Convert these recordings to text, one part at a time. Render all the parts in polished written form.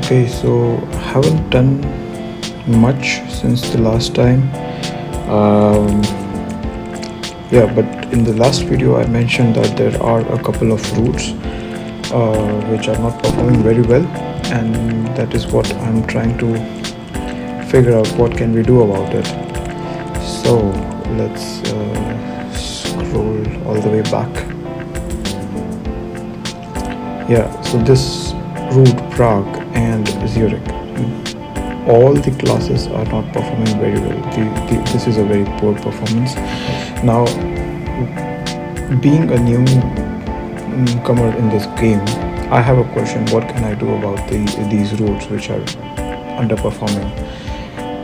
Okay, so haven't done much since the last time. Um, yeah, but in the last video I mentioned that there are a couple of routes which are not performing very well, and that is what I'm trying to figure out what can we do about it. So let's scroll all the way back. Yeah, so this route Prague and Zurich, all the classes are not performing very well. This is a very poor performance. Now, being a newcomer in this game, I have a question: what can I do about these routes which are underperforming?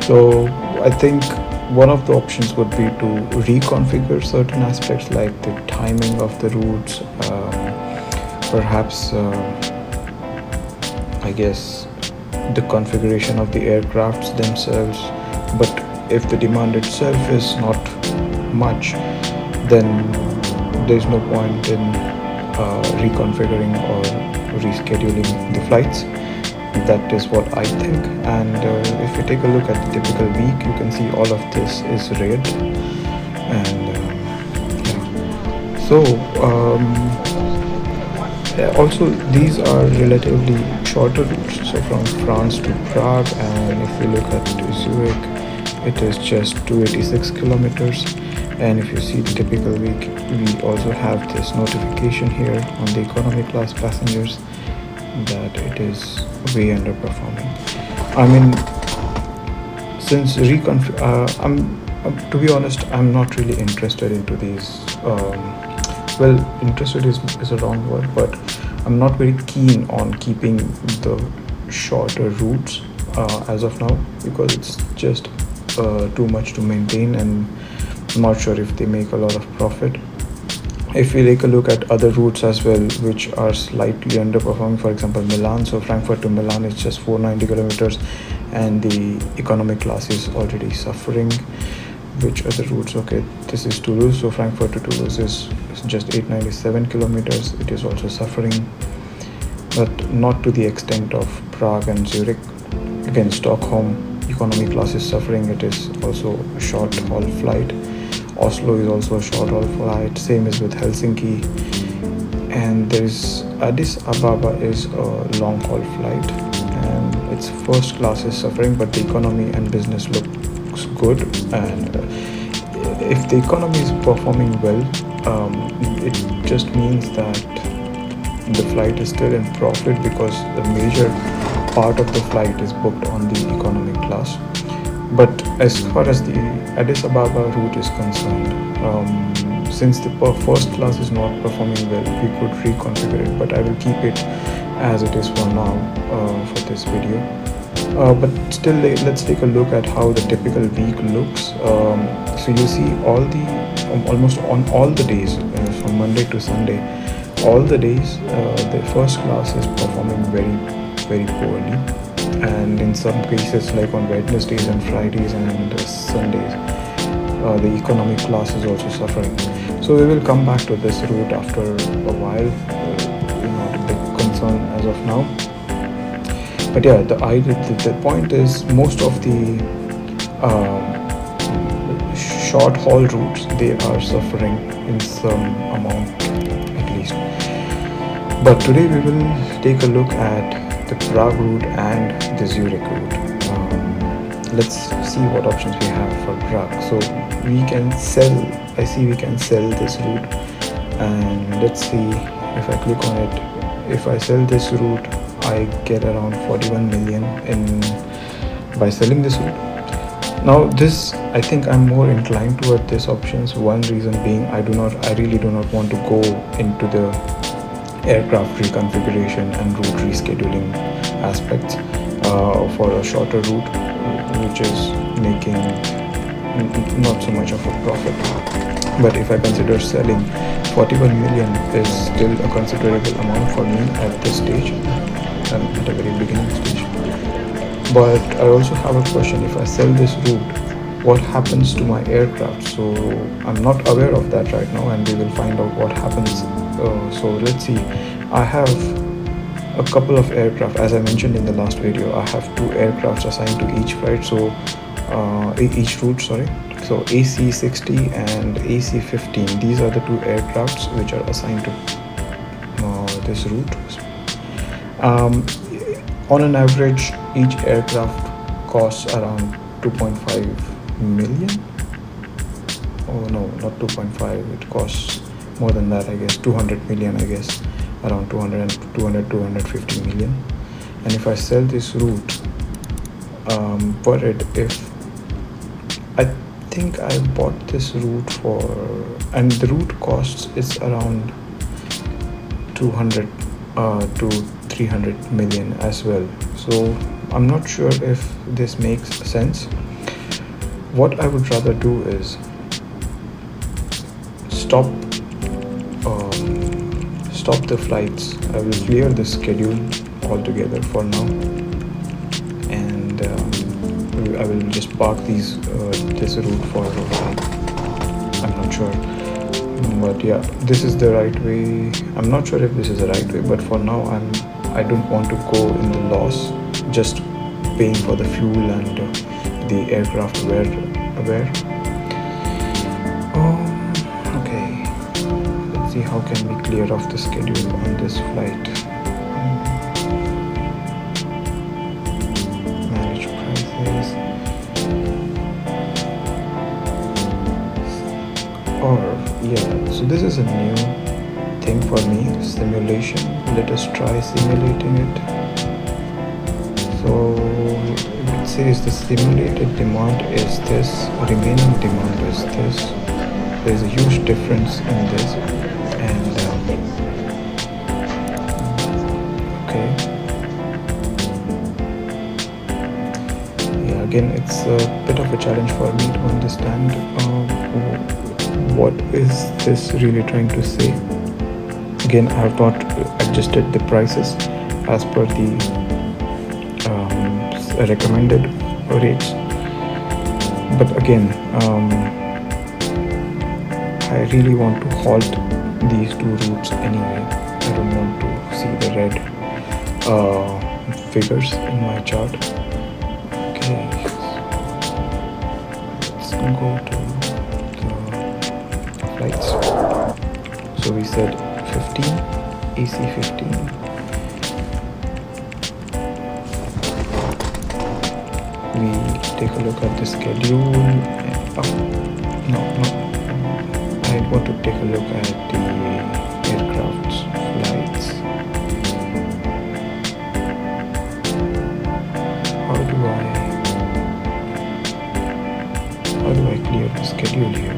So I think one of the options would be to reconfigure certain aspects like the timing of the routes, perhaps I guess the configuration of the aircrafts themselves. But if the demand itself is not much, then there's no point in reconfiguring or rescheduling the flights. That is what I think. And if you take a look at the typical week, you can see all of this is red. And yeah. So also these are relatively shorter routes, so from France to Prague, and if you look at Zurich, it is just 286 kilometers. And if you see the typical week, we also have this notification here on the economy class passengers that it is way underperforming. I mean, since to be honest, I'm not really interested into these. Well, interested is a wrong word, but I'm not very keen on keeping the shorter routes as of now, because it's just too much to maintain, and I'm not sure if they make a lot of profit. If we take a look at other routes as well, which are slightly underperforming, for example, Milan. So Frankfurt to Milan is just 490 kilometers, and the economic class is already suffering. Which other routes? Okay, this is Toulouse. So Frankfurt to Toulouse is just 897 kilometers. It is also suffering, but not to the extent of Prague and Zurich. Again, Stockholm economy class is suffering. It is also a short haul flight. Oslo is also a short haul flight. Same is with Helsinki. And there's Addis Ababa is a long haul flight, and its first class is suffering, but the economy and business looks good. And if the economy is performing well, it just means that the flight is still in profit, because the major part of the flight is booked on the economic class. But as far as the Addis Ababa route is concerned, since the first class is not performing well, we could reconfigure it, but I will keep it as it is for now for this video. But still, let's take a look at how the typical week looks. So you see almost on all the days, from Monday to Sunday, all the days the first class is performing very, very poorly. And in some cases, like on Wednesdays and Fridays and Sundays, the economic class is also suffering. So we will come back to this route after a while. Not a big concern as of now. But yeah, the point is, most of the short haul routes, they are suffering in some amount at least. But today we will take a look at the Prague route and the Zurich route. Let's see what options we have for Prague. So we can sell, I see we can sell this route, and let's see if I click on it. If I sell this route, I get around 41 million by selling this route. Now this, I think I'm more inclined toward this options. One reason being, I really do not want to go into the aircraft reconfiguration and route rescheduling aspects for a shorter route, which is making not so much of a profit. But if I consider selling, 41 million is still a considerable amount for me at this stage, at the very beginning stage. But I also have a question: if I sell this route, what happens to my aircraft? So I'm not aware of that right now, and we will find out what happens. So let's see. I have a couple of aircraft. As I mentioned in the last video, I have two aircrafts assigned to each flight, so each route, sorry. So AC-60 and AC-15, these are the two aircrafts which are assigned to this route. On an average, each aircraft costs around 2.5 million. Oh no, not 2.5, it costs more than that, I guess. 200 million, I guess. Around 250 million. And if I sell this route per head, if I think I bought this route for, and the route costs is around 200 to 300 million as well. So I'm not sure if this makes sense. What I would rather do is stop the flights. I will clear the schedule altogether for now, and I will just park this route for a while. I'm not sure, but yeah, this is the right way. I'm not sure if this is the right way, but for now I don't want to go in the loss just paying for the fuel and the aircraft wear. Okay, let's see how can we clear off the schedule on this flight. Manage prices, or yeah, so this is a new thing for me, simulation. Let us try simulating it. So it says the simulated demand is this, remaining demand is this. There's a huge difference in this, and okay, yeah, again it's a bit of a challenge for me to understand what is this really trying to say. Again, I have not adjusted the prices as per the recommended rates, but again, I really want to halt these two routes anyway. I don't want to see the red figures in my chart. Okay, let's go to the flights. So we said 15, AC-15. We take a look at the schedule. No, I want to take a look at the aircraft's flights. How do I clear the schedule here?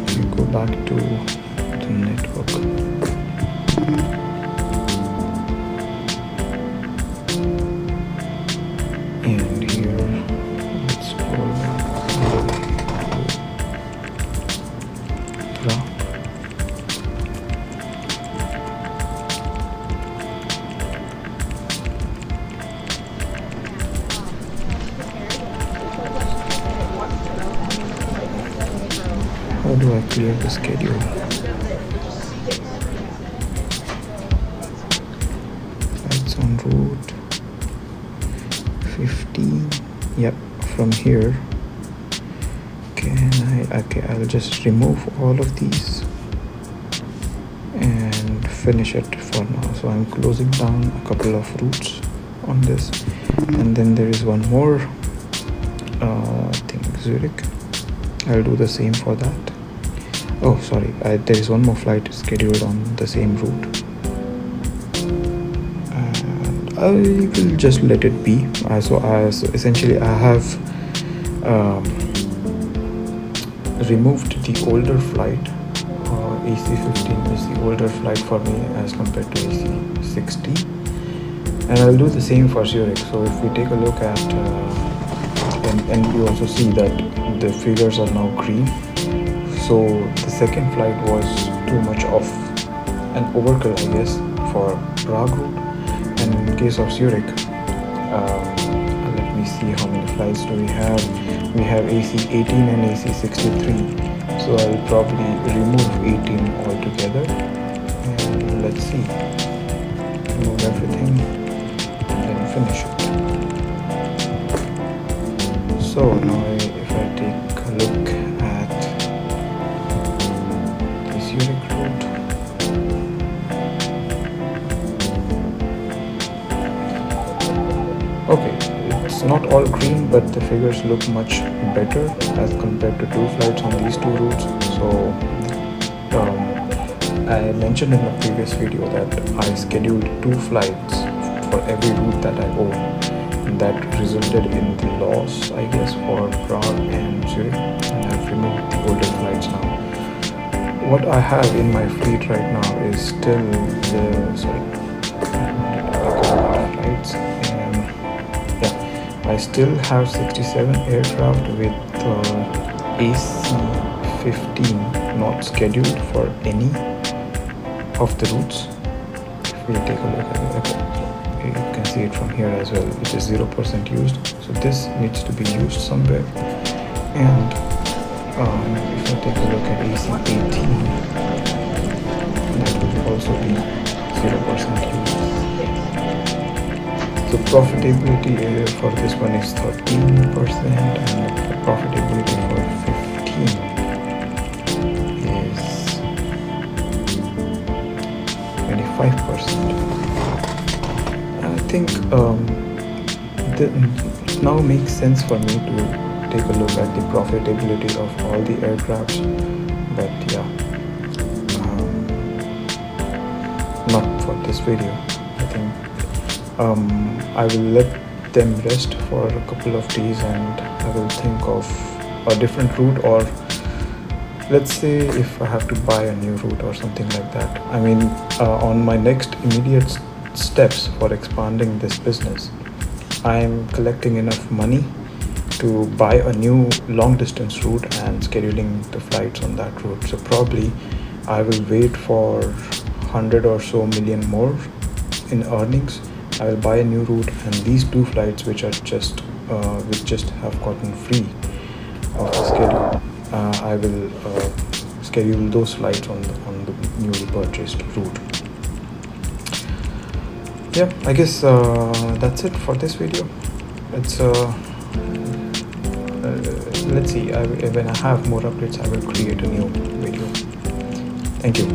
If you go back to the network, and here let's scroll back all the way to Prague. How do I clear the schedule? Flights en route 15. Yep, from here. Okay, I'll just remove all of these and finish it for now. So I'm closing down a couple of routes on this, and then there is one more thing, Zurich. I'll do the same for that. Oh sorry, there is one more flight scheduled on the same route, and I will just let it be. So essentially I have removed the older flight. AC-15 is the older flight for me as compared to AC-60, and I'll do the same for Zurich. So if we take a look at and you also see that the figures are now green. So the second flight was too much of an overkill, I guess, for Prague route. And in case of Zurich, let me see how many flights do we have. We have AC-18 and AC-63. so I'll probably remove 18 altogether, and let's see, remove everything and then finish it. So now if I take a look at the Zurich route, okay, it's not all green, but the figures look much better as compared to two flights on these two routes. So I mentioned in a previous video that I scheduled two flights for every route that I own, and that resulted in the loss, I guess, for Prague and Zurich, and I've removed the older flights now. What I have in my fleet right now is still the flights, and yeah, I still have 67 aircraft with AC-15 not scheduled for any of the routes. If we take a look at it, okay, you can see it from here as well, which is 0% used. So this needs to be used somewhere. And if I take a look at AC-18, that will also be 0% used. So profitability for this one is 13%, and the profitability for 15 is 25%. I think it now makes sense for me to take a look at the profitability of all the aircrafts, but yeah, not for this video. I think I will let them rest for a couple of days, and I will think of a different route, or let's say if I have to buy a new route or something like that. I mean, on my next immediate steps for expanding this business, I'm collecting enough money to buy a new long distance route and scheduling the flights on that route. So probably I will wait for 100 or so million more in earnings. I will buy a new route, and these two flights which just have gotten free of the schedule, I will schedule those flights on the newly purchased route. Yeah, I guess that's it for this video. It's let's see, when I have more updates, I will create a new video. Thank you.